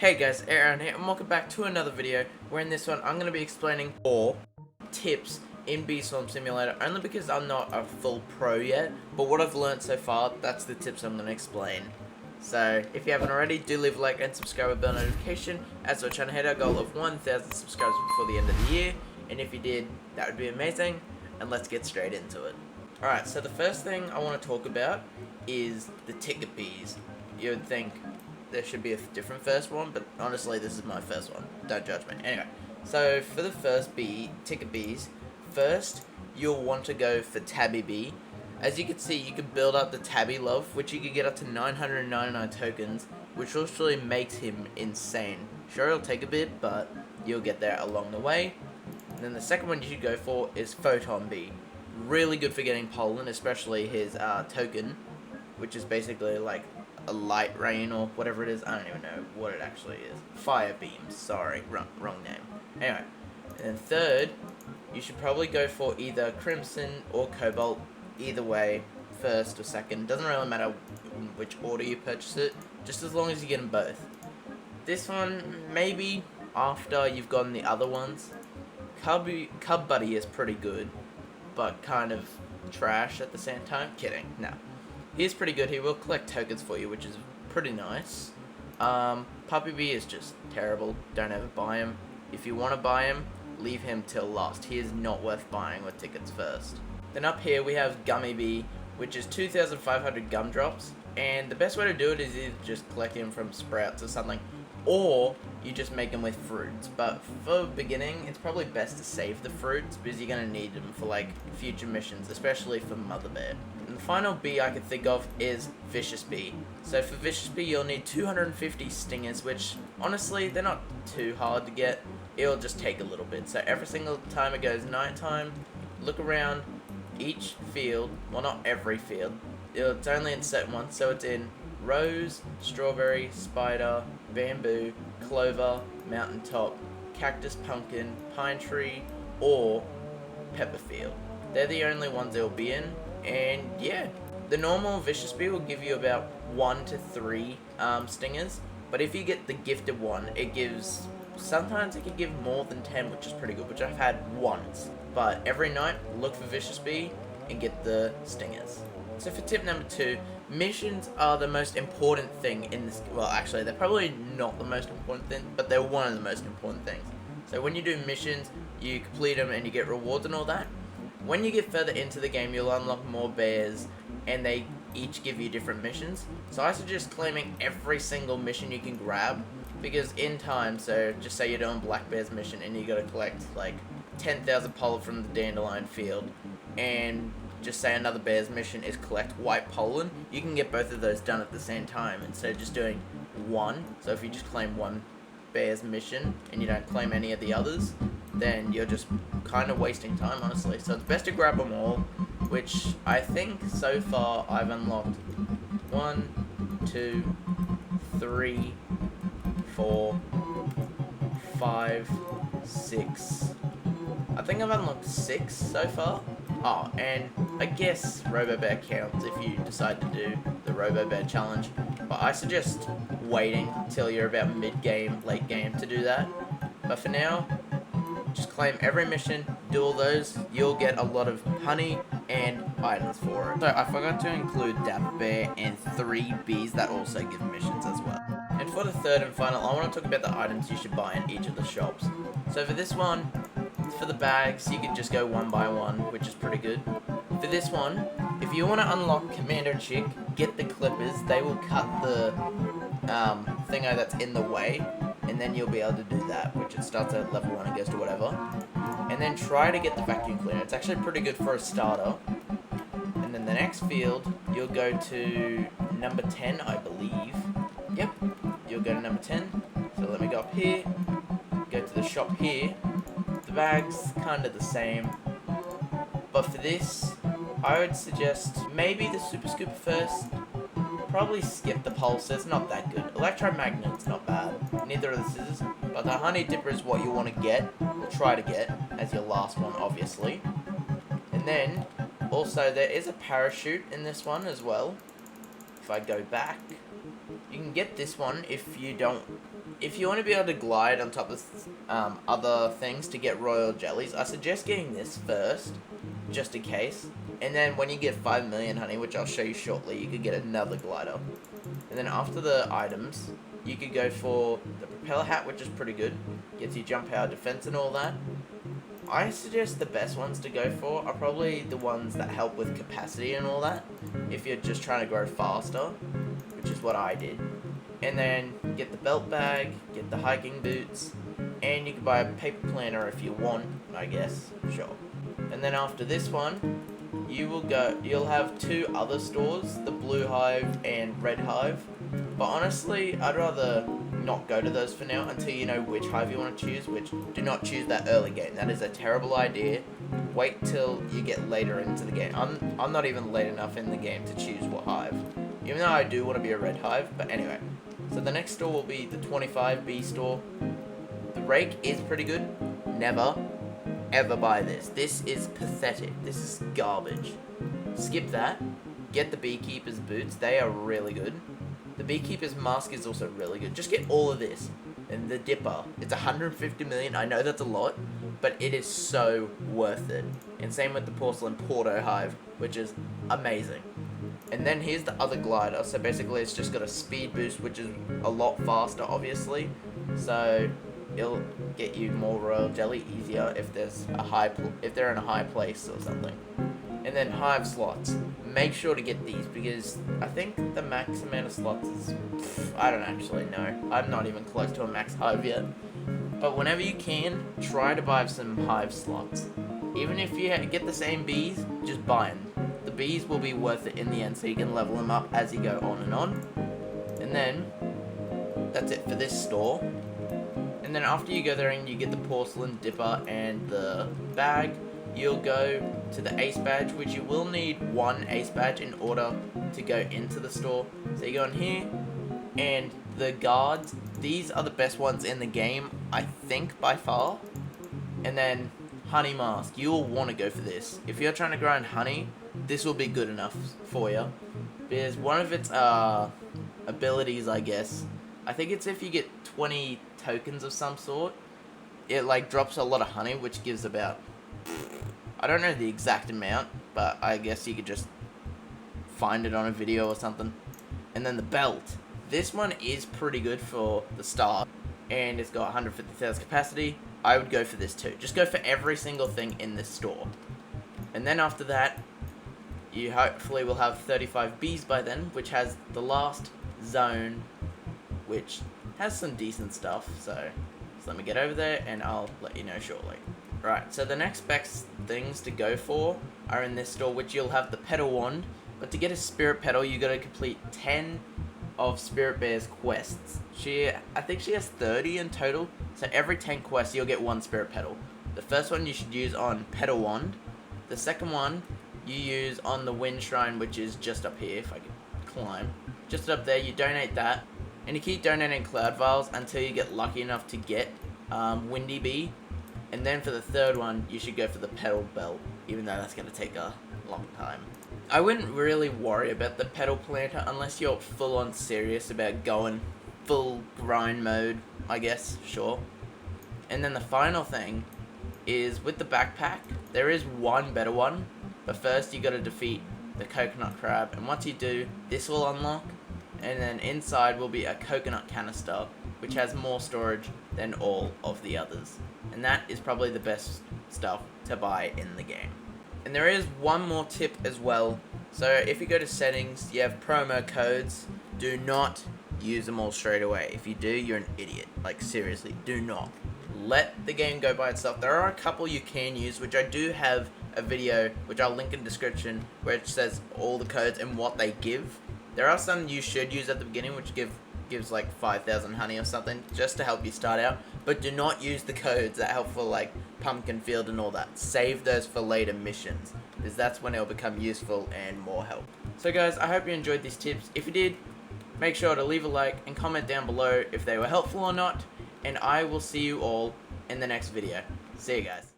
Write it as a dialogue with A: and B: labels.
A: Hey guys, Aaron here, and welcome back to another video, where in this one I'm going to be explaining 4 tips in Bee Swarm Simulator, only because I'm not a full pro yet, but what I've learned so far, that's the tips I'm going to explain. So, if you haven't already, do leave a like and subscribe with bell notification, as we're trying to hit our goal of 1,000 subscribers before the end of the year, and if you did, that would be amazing, and let's get straight into it. Alright, so the first thing I want to talk about is the ticket bees. You would think there should be a different first one, but honestly this is my first one, don't judge me. Anyway, so for the first ticket bees, first you'll want to go for Tabby Bee. As you can see, you can build up the Tabby Love, which you can get up to 999 tokens, which literally makes him insane. Sure, it'll take a bit, but you'll get there along the way. And then the second one you should go for is Photon Bee. Really good for getting pollen, especially his token, which is basically like a light rain or whatever it is. I don't even know what it actually is. Fire beams, sorry, wrong name. Anyway, and then third, you should probably go for either Crimson or Cobalt. Either way, first or second, doesn't really matter in which order you purchase it, just as long as you get them both. This one, maybe after you've gotten the other ones. Cub Buddy is pretty good, but kind of trash at the same time. Kidding, no. He's pretty good. He will collect tokens for you, which is pretty nice. Puppy Bee is just terrible. Don't ever buy him. If you want to buy him, leave him till last. He is not worth buying with tickets first. Then up here we have Gummy Bee, which is 2,500 gumdrops. And the best way to do it is either just collect him from sprouts or something, or you just make them with fruits. But for beginning, it's probably best to save the fruits, because you're going to need them for like future missions, especially for Mother Bear. And the final bee I could think of is Vicious Bee. So for Vicious Bee, you'll need 250 stingers, which honestly, they're not too hard to get. It'll just take a little bit. So every single time it goes nighttime, look around each field, well, not every field, it's only in certain ones, so it's in rose, strawberry, spider, bamboo, clover, mountaintop, cactus, pumpkin, pine tree, or pepper field. They're the only ones they'll be in, and yeah, the normal Vicious Bee will give you about 1 to 3 stingers, but if you get the gifted one, it gives, sometimes it can give more than 10, which is pretty good, which I've had once. But every night, look for Vicious Bee and get the stingers. So for tip number 2, missions are the most important thing in this. Well, actually, they're probably not the most important thing, but they're one of the most important things. So when you do missions, you complete them and you get rewards and all that. When you get further into the game, you'll unlock more bears, and they each give you different missions. So I suggest claiming every single mission you can grab, because in time, so just say you're doing Black Bear's mission and you gotta collect like 10,000 pollen from the dandelion field, and just say another bear's mission is collect white pollen, you can get both of those done at the same time instead of just doing one. So if you just claim one bear's mission and you don't claim any of the others, then you're just kind of wasting time, honestly. So it's best to grab them all, which I think so far I've unlocked 1, 2, 3, 4, 5, 6. I think I've unlocked 6 so far. Oh, and I guess Robo Bear counts if you decide to do the Robo Bear challenge. But I suggest waiting till you're about mid-game, late game to do that. But for now, just claim every mission, do all those. You'll get a lot of honey and items for it. So I forgot to include Dapper Bear and 3 bees that also give missions as well. And for the third and final, I want to talk about the items you should buy in each of the shops. So for this one, for the bags, you can just go one by one, which is pretty good. For this one, if you want to unlock Commander Chick, get the clippers. They will cut the thingo that's in the way, and then you'll be able to do that, which it starts at level 1 and goes to whatever. And then try to get the vacuum cleaner. It's actually pretty good for a starter. And then the next field, you'll go to number 10, I believe. Yep, you'll go to number 10. So let me go up here, go to the shop here. The bag's kind of the same, but for this, I would suggest maybe the Super Scooper first. Probably skip the pulse, it's not that good. Electromagnet's not bad, neither are the scissors, but the Honey Dipper is what you want to get, or try to get, as your last one obviously. And then, also there is a parachute in this one as well. If I go back, you can get this one if you don't if you want to be able to glide on top of other things to get royal jellies, I suggest getting this first, just in case. And then when you get 5 million honey, which I'll show you shortly, you could get another glider. And then after the items, you could go for the propeller hat, which is pretty good. Gets you jump power, defense, and all that. I suggest the best ones to go for are probably the ones that help with capacity and all that, if you're just trying to grow faster, which is what I did. And then get the belt bag, get the hiking boots, and you can buy a paper planner if you want, I guess, sure. And then after this one, you'll have 2 other stores, the Blue Hive and Red Hive. But honestly, I'd rather not go to those for now until you know which hive you want to choose, which do not choose that early game. That is a terrible idea. Wait till you get later into the game. I'm not even late enough in the game to choose what hive, even though I do want to be a red hive. But anyway, so the next store will be the 25B store. The rake is pretty good. Never ever buy this. This is pathetic. This is garbage. Skip that. Get the beekeeper's boots. They are really good. The beekeeper's mask is also really good. Just get all of this. And the dipper. It's 150 million. I know that's a lot, but it is so worth it. And same with the porcelain Porto hive, which is amazing. And then here's the other glider. So basically it's just got a speed boost, which is a lot faster, obviously. So it'll get you more royal jelly easier if there's if they're in a high place or something. And then hive slots. Make sure to get these because I think the max amount of slots is, I don't actually know. I'm not even close to a max hive yet. But whenever you can, try to buy some hive slots. Even if you get the same bees, just buy them. The bees will be worth it in the end, so you can level them up as you go on and on. And then that's it for this store. And then after you go there and you get the porcelain dipper and the bag, you'll go to the ace badge, which you will need 1 ace badge in order to go into the store. So you go in here, and the guards, these are the best ones in the game, I think, by far. And then honey mask, you'll want to go for this. If you're trying to grind honey, this will be good enough for you. Because one of its abilities, I guess, I think it's if you get 20 tokens of some sort, it like drops a lot of honey, which gives about, I don't know the exact amount, but I guess you could just find it on a video or something. And then the belt. This one is pretty good for the start, and it's got 150,000 capacity. I would go for this too. Just go for every single thing in this store. And then after that, you hopefully will have 35 bees by then, which has the last zone, which has some decent stuff. So let me get over there and I'll let you know shortly. Right, so the next best things to go for are in this store, which you'll have the petal wand. But to get a spirit petal, you gotta complete 10 of Spirit Bear's quests. I think she has 30 in total. So every 10 quests, you'll get 1 spirit petal. The first one you should use on petal wand. The second one you use on the wind shrine, which is just up here, if I can climb. Just up there, you donate that. And you keep donating cloud vials until you get lucky enough to get Windy Bee. And then for the third one, you should go for the petal belt, even though that's going to take a long time. I wouldn't really worry about the petal planter unless you're full on serious about going full grind mode, I guess, sure. And then the final thing is with the backpack, there is one better one, but first you got to defeat the coconut crab, and once you do, this will unlock, and then inside will be a coconut canister, which has more storage than all of the others. And that is probably the best stuff to buy in the game. And there is one more tip as well. So if you go to settings, you have promo codes. Do not use them all straight away. If you do, you're an idiot. Like seriously, do not. Let the game go by itself. There are a couple you can use, which I do have a video, which I'll link in the description, where it says all the codes and what they give. There are some you should use at the beginning, which gives like 5,000 honey or something, just to help you start out. But do not use the codes that help for like Pumpkin Field and all that. Save those for later missions, because that's when it'll become useful and more help. So guys, I hope you enjoyed these tips. If you did, make sure to leave a like and comment down below if they were helpful or not. And I will see you all in the next video. See you guys.